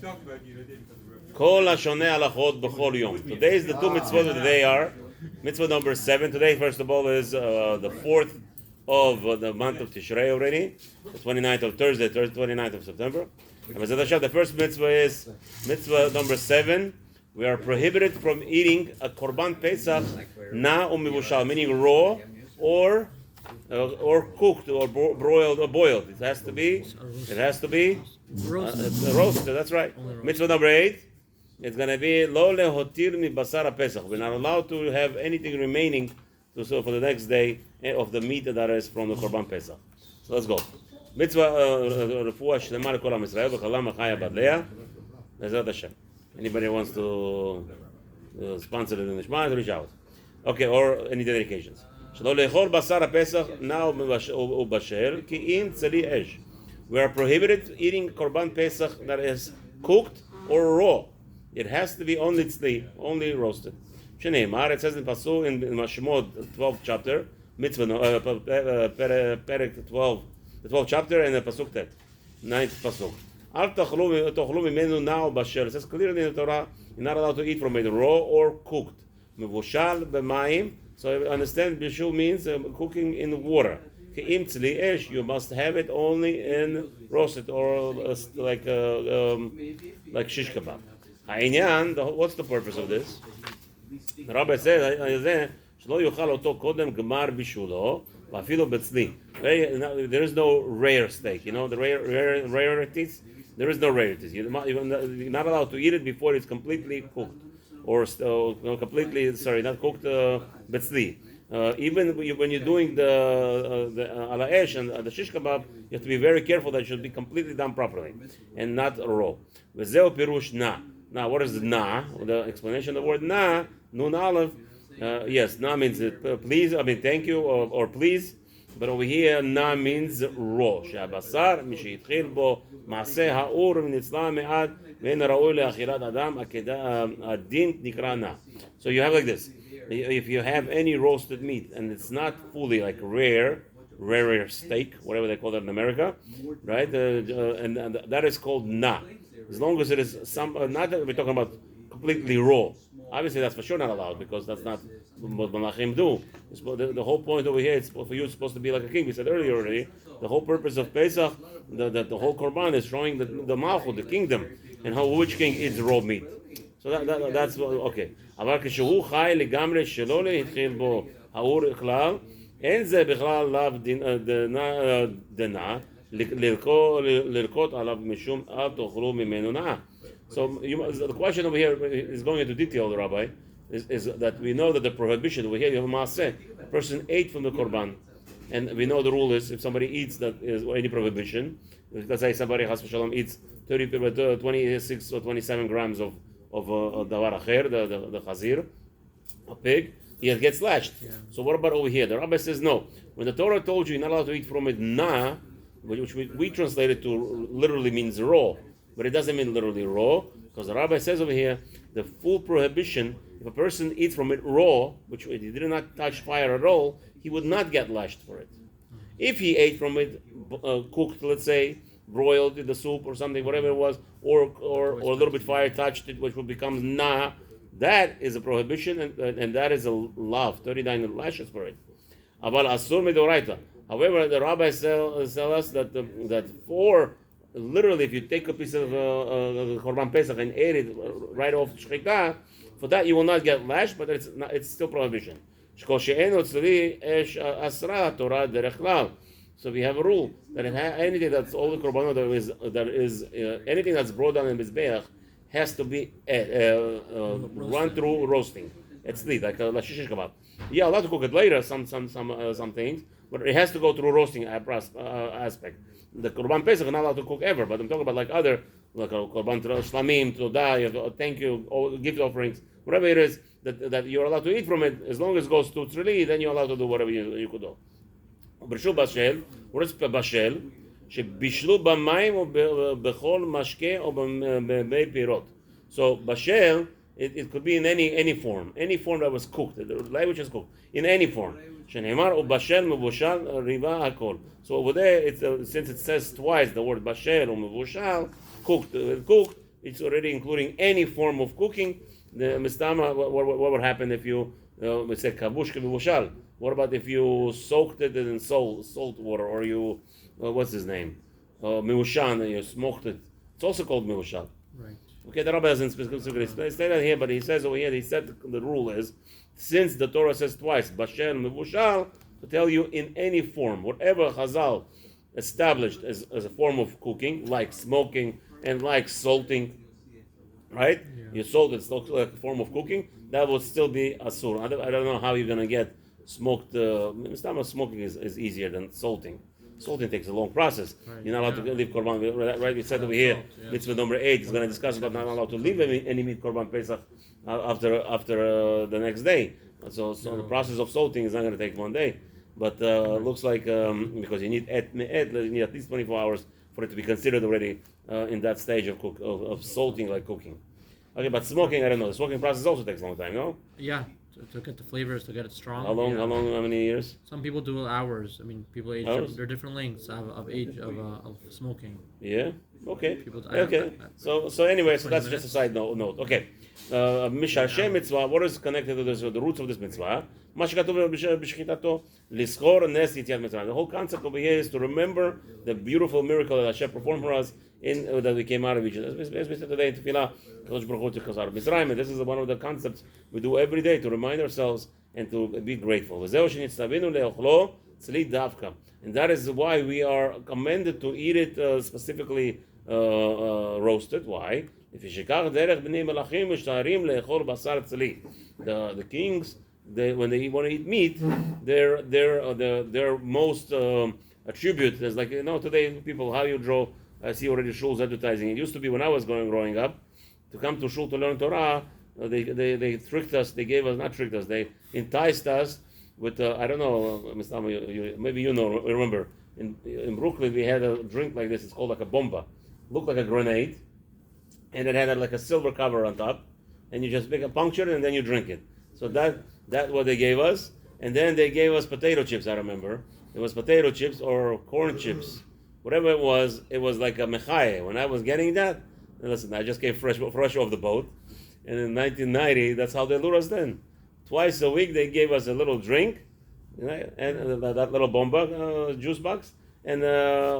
talked about Yiradim. Kol Hashoneh Alachot B'chol Yom. Today is the two mitzvot of the day are mitzvah number 7. Today, first of all, is the 4th of the month of Tishrey already, the 29th of Thursday, 29th of September. And B'ezrat Hashem, the first mitzvah is mitzvah number 7. We are prohibited from eating a korban pesach na u'mivushal, meaning raw or cooked or broiled or boiled. It has to be roasted. That's right. Mitzvah number 8. It's going to be lo lehotir mi basar pesach. We're not allowed to have anything remaining for the next day of the meat that is from the korban pesach. So let's go. Mitzvah refuah shlema lekol am Yisrael v'chalam achaya bad leah. B'ezrat Hashem. Anybody wants to sponsor the Nishma, reach out. Okay, or any dedications. Shelo lechol basar pesach now ubashel ki im tzeli esh. We are prohibited eating korban pesach that is cooked or raw. It has to be only tzli, only roasted. Shneimar, it says in Pasuk in Shemot 12th chapter, mitzvah perek 12, the 12th chapter, and the Pasuk 10, 9th Pasuk. Al tachlu mimenu now bashel. It says clearly in the Torah, you're not allowed to eat from it raw or cooked. Mevushal b'mayim. So I understand bishul means cooking in water. Ke'im tzli esh. You must have it only in roasted or like shish kebab. Ha'inyan, what's the purpose of this? The Rabbi says, "Shlo yochal oto kodem gemar bishulo v'afilo betzli." There is no rare steak. You know the rarities. There is no rarities. You're not allowed to eat it before it's completely cooked, or completely not cooked betzli. Even when you're doing the ala esh and the shish kebab, you have to be very careful that it should be completely done properly and not raw. V'zeu pirush na. Now, what is na? The explanation of the word na, nun aleph. Yes, na means please. I mean thank you or please. But over here, na means raw. She'abasar mishitchil bo maaseh ha'ur v'nitzla me'ad ve'en ra'oi le'achilat adam adin nikra na. So you have like this. If you have any roasted meat and it's not fully like rare steak, whatever they call that in America, right? And that is called na. As long as it is not that we're talking about completely raw. Obviously, that's for sure not allowed because that's not what Malachim do. The whole point over here, for you, it's supposed to be like a king. We said earlier already, the whole purpose of Pesach, the whole Korban is showing the Malchut, the kingdom, and which king eats raw meat. So that's okay. אבל כשהוא חי לגמרי שלא להתחיל בו האור כלל, אין זה בכלל לאו דנה לרקות עליו משום אל תאכלו ממנו נאה. So the question over here is going into detail, Rabbi, is that we know that the prohibition over here, you have a maaseh, a person ate from the korban, and we know the rule is if somebody eats that is any prohibition, let's say somebody has eats 26 or 27 grams of davar acher, the chazir, a pig, he gets lashed. Yeah. So what about over here? The Rabbi says no. When the Torah told you you're not allowed to eat from it na, which we translate it to literally means raw, but it doesn't mean literally raw, because the Rabbi says over here, the full prohibition, if a person eats from it raw, which he did not touch fire at all, he would not get lashed for it. If he ate from it cooked, let's say, broiled in the soup or something, whatever it was, or a little bit fire touched it, which will become na, that is a prohibition, and that is a lav, 39 lashes for it. Aval asur midoraita. However, the rabbis tell us that for literally, if you take a piece of korban pesach and ate it right off shchita, for that you will not get lashed, but it's still prohibition. So we have a rule that anything that's all the korbanot that is anything that's brought down in mizbeach has to be run through roasting. It's lit, like a shish kebab. Yeah, allowed to cook it later, some things, but it has to go through roasting aspect. The korban pesach is not allowed to cook ever, but I'm talking about like other, like a korban shlamim, todah, thank you, gift offerings, whatever it is that you're allowed to eat from it. As long as it goes to tzrili, then you're allowed to do whatever you could do. B'rishul bashel, what is bashel? Shebishlu b'mayim or b'chol mashke or b'mei pirot. So bashel, it could be in any form that was cooked, the language is cooked in any form. Sheneimar or bashel mevushal riva hakol. So over there, since it says twice the word bashel or mevushal, cooked, it's already including any form of cooking. The mistama, what would happen if you, we say kabush kebushal? What about if you soaked it in salt water, or you, what's his name, miushan, and you smoked it? It's also called miushal. Right. Okay, the Rabbi doesn't specifically say that here, but he says over here, he said the rule is, since the Torah says twice, Bashel Mevushal, to tell you in any form, whatever Chazal established as a form of cooking, like smoking and like salting, right? Yeah. You salt it, it's like a form of cooking, that would still be asur. I don't know how you're going to get smoked, smoking is easier than salting. Salting takes a long process. Right. You're not allowed to leave korban. Right? We said over here, mitzvah number 8 is going to discuss about not allowed to leave any meat korban pesach after the next day. So the process of salting is not going to take one day. But looks like because you need you need at least 24 hours for it to be considered already in that stage of salting, like cooking. Okay, but smoking, I don't know. The smoking process also takes a long time, no? Yeah. To get the flavors, to get it strong. How long? How many years? Some people do hours. I mean, people age. There are different lengths of age of smoking. Yeah. Okay. People, okay. So anyway, so that's just a side note. Okay. Mishashem mitzvah. What is connected to this? The roots of this mitzvah. The whole concept over here is to remember the beautiful miracle that Hashem performed for us that we came out of Egypt. As we said today in Tefillah, this is one of the concepts we do every day to remind ourselves and to be grateful. And that is why we are commanded to eat it specifically roasted. Why? The kings, when they want to eat meat, their most attribute is like, today people, how you draw. I see already shuls advertising. It used to be when I was growing up, to come to shul to learn Torah, they tricked us. They gave us, not tricked us. They enticed us with I don't know, Mr. Maybe remember in Brooklyn we had a drink like this. It's called like a bomba, looked like a grenade, and it had like a silver cover on top, and you just make a puncture and then you drink it. So that's what they gave us, and then they gave us potato chips. I remember it was potato chips or corn chips. Whatever it was like a mechaye. When I was getting that, listen, I just came fresh off the boat, and in 1990, that's how they lured us then. Twice a week, they gave us a little drink, and that little bomba juice box, and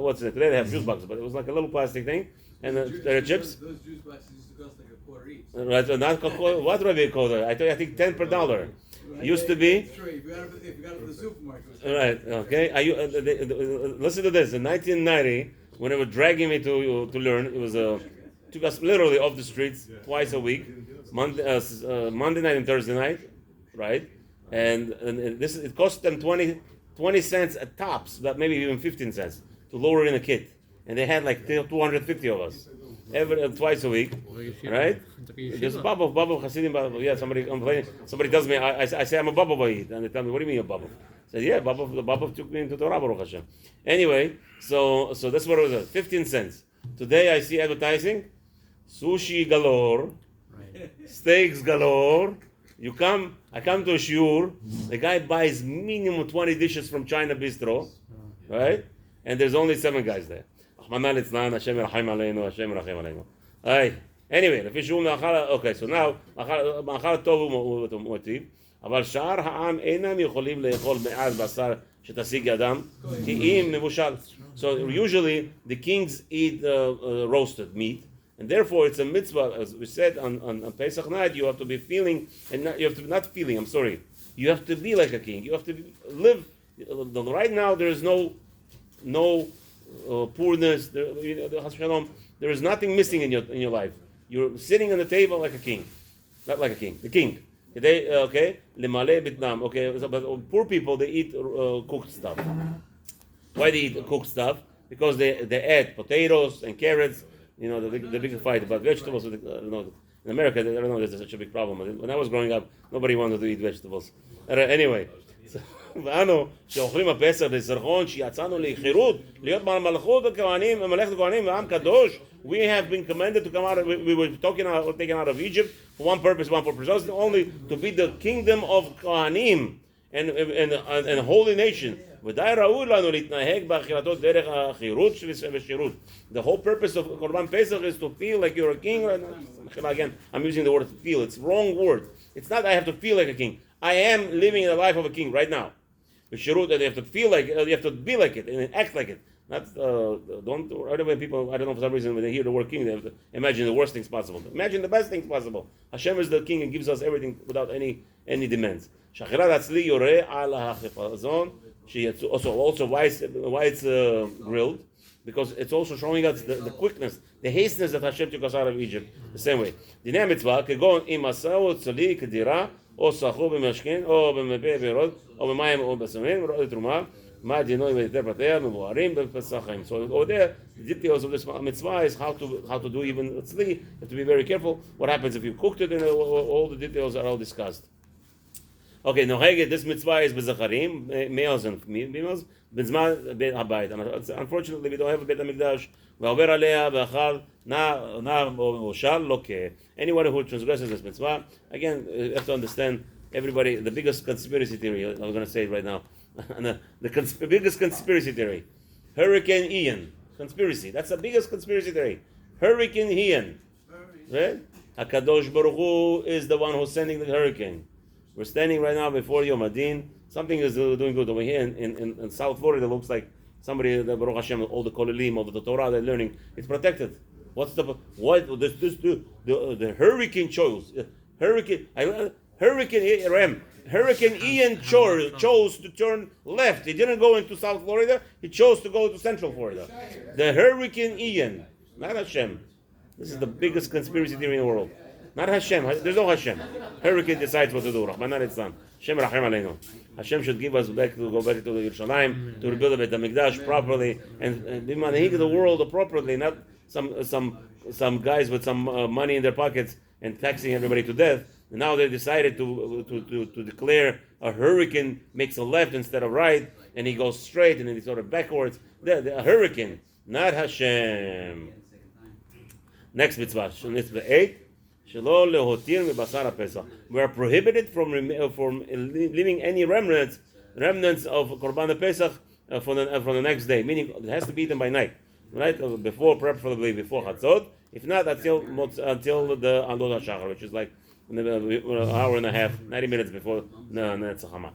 what's it? Today they have juice boxes, but it was like a little plastic thing, and there are chips. Those juice boxes used to cost like a quarter each. Right, not what Rabbi called it? I think 10 per dollar. Used to be. If you got it from the supermarket. Right. Okay. Listen to this. In 1990, when they were dragging me to learn, it was took us literally off the streets twice a week, Monday night and Thursday night, right? And it cost them 20 cents at tops, but maybe even 15 cents to lower in a kit, and they had like 250 of us. Twice a week, right? There's a bubble Hasidim. Yeah, somebody complaining. Somebody tells me, I say I'm a bubble ba'id, and they tell me, what do you mean a bubble? I said, yeah, the bubble took me into Torah, Baruch Hashem. Anyway, so that's what it was. 15 cents. Today I see advertising, sushi galore, steaks galore. I come to a shiur. The guy buys minimum 20 dishes from China Bistro, right? And there's only 7 guys there. Anyway, okay, so now, אבל שאר העם אינם יכולים לאכול מעט בשר שתשיג ידם, כי אם מבושל. So usually the kings eat roasted meat, and therefore it's a mitzvah, as we said on Pesach night, you have to be feeling, and you have to not feeling, you have to be like a king. You have to live. Right now there is no poorness. There is nothing missing in your life. You're sitting on the table like a king, not like a king. The king. Okay, lemale bitnam. Okay, but poor people, they eat cooked stuff. Why they eat cooked stuff? Because they add potatoes and carrots. The big fight about vegetables. In America, I don't know. There's such a big problem. When I was growing up, nobody wanted to eat vegetables. Anyway. ואנו שאוכלים הפסח בזרחון שיצאנו לחירות להיות מלכות וכהנים וממלכת הכהנים ועם קדוש. We have been commanded to come out we were taken out of Egypt for one purpose, only to be the kingdom of Kohanim and holy nation. ודאי ראוי לנו להתנהג באכילתו דרך החירות ושירות. The whole purpose of Korban Pesach is to feel like you're a king. Again, I'm using the word feel. It's wrong word. It's not I have to feel like a king. I am living the life of a king right now. B'shirut, that you have to feel like it, you have to be like it and act like it. Not don't. Right away, people, I don't know, for some reason when they hear the word king, they have to imagine the worst things possible. Imagine the best things possible. Hashem is the king and gives us everything without any demands. Shacharit atzli yoreh al hachifazon. Also why it's grilled, because it's also showing us the quickness, the hasteness that Hashem took us out of Egypt. The same way. Dinei mitzvah kegon im asao tzli kedira o sachu b'mashkin o b'mepeh b'rod o b'mayim o b'samim rod truma ma dinoi v'yiter pateh mevuarim b'pesachim. So over there, the details of this mitzvah is how to do even tzli. You have to be very careful. What happens if you cooked it, and all the details are all discussed. Okay, this mitzvah is bezacharim, males and females, b'zman beit habayit. Unfortunately, we don't have a Beit HaMikdash. V'aver alea v'achal na oshal loke. Anyone who transgresses this mitzvah, again, you have to understand, everybody, the biggest conspiracy theory, I'm going to say it right now, the biggest conspiracy theory, Hurricane Ian, conspiracy, that's the biggest conspiracy theory, Hurricane Ian, right? HaKadosh Baruch Hu is the one who's sending the hurricane. We're standing right now before Yom Adin. Something is doing good over here in South Florida. It looks like somebody, the Baruch Hashem, all the Kolelim, all the Torah they're learning, it's protected. The hurricane chose Hurricane Ian chose to turn left. He didn't go into South Florida. He chose to go to Central Florida. The Hurricane Ian, not Hashem. This is the biggest conspiracy theory in the world. Not Hashem. There's no Hashem. Hurricane decides what to do. Rahman al-Islam. Hashem Rachamim aleinu. Hashem should give us go back to the Yerushalayim, to rebuild the Beit HaMikdash properly, and be manhig of the world appropriately, not some guys with some money in their pockets and taxing everybody to death. And now they decided to declare a hurricane makes a left instead of right, and he goes straight and then he's sort of backwards. A hurricane, not Hashem. Next mitzvah, mitzvah 8. We are prohibited from leaving any remnants of Korban Pesach for the next day. Meaning it has to be eaten by night, right? Preferably before Chatzot. If not, until the Andot HaShachar, which is like an hour and a half, 90 minutes before Nitzavim.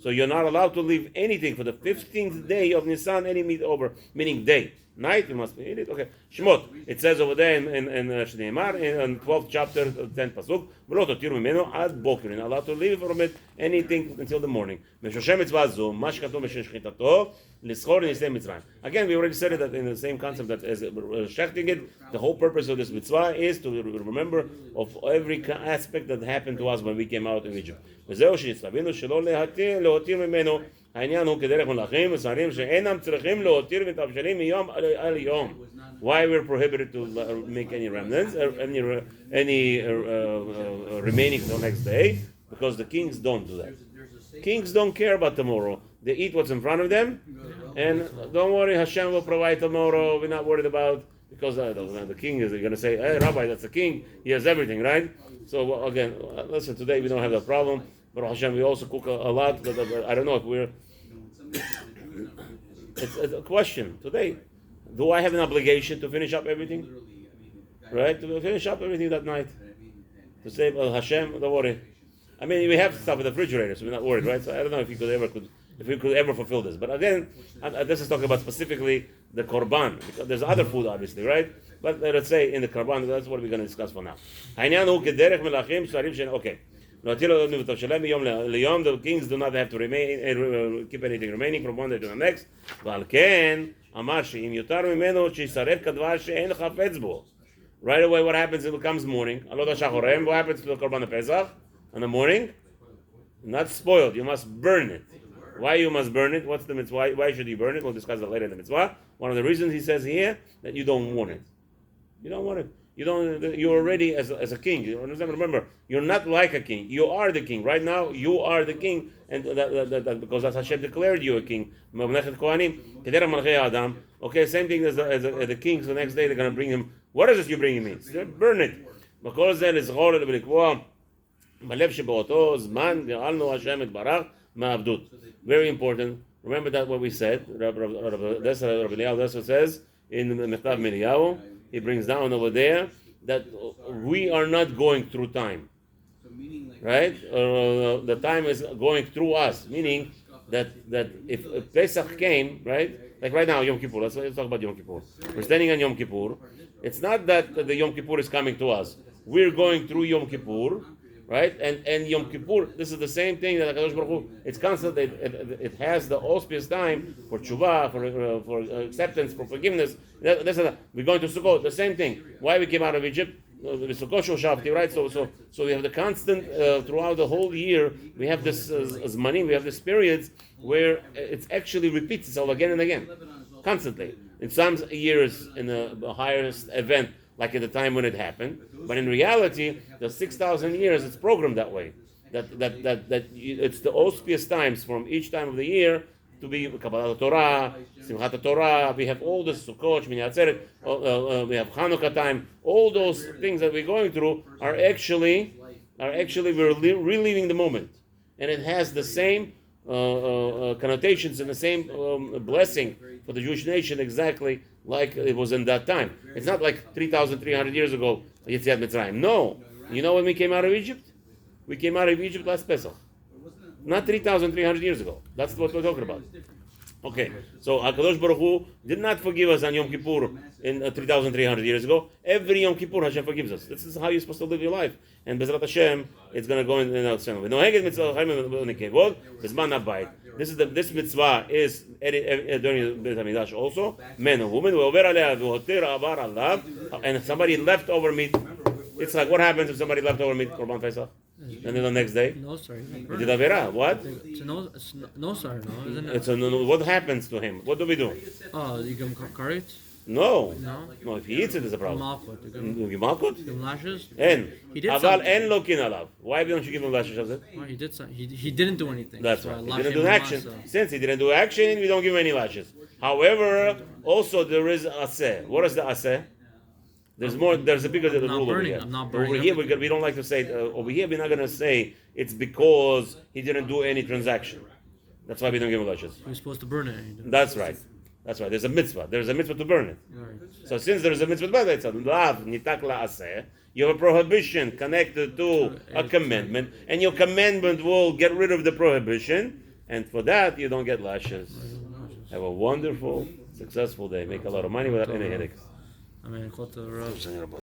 So you're not allowed to leave anything for the 15th day of Nisan, any meat over, meaning day. Night, you must eat it. Okay. Shemot. It says over there in Shneimar, in 12th chapter, 10th pasuk, V'lo totiru mimeno ad boker. You're not allowed to leave from it anything until the morning. Again, we already said it that in the same concept that as shechting it, the whole purpose of this mitzvah is to remember of every aspect that happened to us when we came out of Egypt. העניין הוא כדרך מלכים ושרים שאינם צריכים להותיר מתבשלים מיום על יום. Why we're prohibited to make any remnants, any remaining for the next day? Because the kings don't do that. Kings don't care about tomorrow. They eat what's in front of them, and don't worry, Hashem will provide tomorrow. We're not worried about, because the king is going to say, hey, Rabbi, that's the king. He has everything, right? So again, listen, today we don't have that problem. But Hashem, we also cook a lot. I don't know if we're. It's a question today. Do I have an obligation to finish up everything? Right? To finish up everything that night. To say, well, Hashem, don't worry. I mean, we have stuff in the refrigerator, so we're not worried, right? So I don't know if we could ever fulfill this. But again, this is talking about specifically the korban, because there's other food, obviously, right? But let's say in the korban, that's what we're going to discuss for now. Okay. The kings do not have to keep anything remaining from one day to the next. Right away, what happens? It becomes morning. What happens to the Korban Pesach? In the morning, not spoiled. You must burn it. Why you must burn it? What's the mitzvah? Why should you burn it? We'll discuss that later in the mitzvah. One of the reasons he says here that you don't want it. You don't want it. You're already as a king. You understand? Remember, you're not like a king. You are the king. Right now, you are the king, and that because that's Hashem declared you a king. Okay, same thing as the kings. The next day they're going to bring him. What is it you're bringing me? Burn it. בלב שבאותו זמן גאלנו השם יתברך מהעבדות. Very important. Remember that what we said. Rabbi Eliyahu says in Mechtav Miriyahu, he brings down over there that we are not going through time, right? The time is going through us, meaning that if Pesach came, right? Like right now, Yom Kippur. Let's talk about Yom Kippur. We're standing on Yom Kippur. It's not that the Yom Kippur is coming to us. We're going through Yom Kippur, right? And Yom Kippur, this is the same thing that HaKadosh Baruch Hu, it's constant. It has the auspicious time for tshuva, for acceptance, for forgiveness. We're going to Sukkot, the same thing. Why we came out of Egypt? Right? So we have the constant throughout the whole year. We have this zmanim, we have this periods where it actually repeats itself again and again, constantly. In some years, in the highest event, like at the time when it happened, but in reality, the 6,000 years it's programmed that way. That it's the auspicious times from each time of the year to be Kabbalat Torah, Simchat Torah. We have all this Sukkot, Shmini Atzeret, we have Hanukkah time. All those things that we're going through are actually we're reliving the moment, and it has the same connotations and the same blessing for the Jewish nation exactly like it was in that time. It's not like 3,300 years ago, Yetziat Mitzrayim. No. You know when we came out of Egypt? We came out of Egypt last Pesach. Not 3,300 years ago. That's what we're talking about. Okay, so HaKadosh Baruch Hu did not forgive us on Yom Kippur in 3,300 years ago. Every Yom Kippur Hashem forgives us. This is how you're supposed to live your life. And Bezrat Hashem, it's going to go in that same way. This mitzvah is during the Beit HaMikdash also, men and women, and somebody left over meat. It's like, what happens if somebody left over meat Korban Pesach? And then the next day? No, sorry. Did Avera? What? No, sorry, no, isn't it? It's a no. What happens to him? What do we do? Oh, you give him karet? No. No? No, if he eats it, it's a problem. Malchut. You give malchut? Give him lashes? En. He did Aval something. en lokin alav. Why don't you give him lashes? Oh, he did something. He didn't do anything. That's So right. He lash didn't him do on action. masa. Since he didn't do action, we don't give him any lashes. However, also there is aseh. What is the aseh? There's more. There's a bigger rule over burning, here. I'm not burning Over here, we don't like to say. Over here, we're not going to say it's because he didn't do any transaction. That's why we don't give him lashes. He was supposed to burn it. And he didn't. That's right. That's right. There's a mitzvah. There's a mitzvah to burn it. Right. So since there is a mitzvah to burn it, it's a lav nitak la'aseh. You have a prohibition connected to a commandment, and your commandment will get rid of the prohibition, and for that you don't get lashes. Have a wonderful, successful day. Make a lot of money without any headaches. I mean,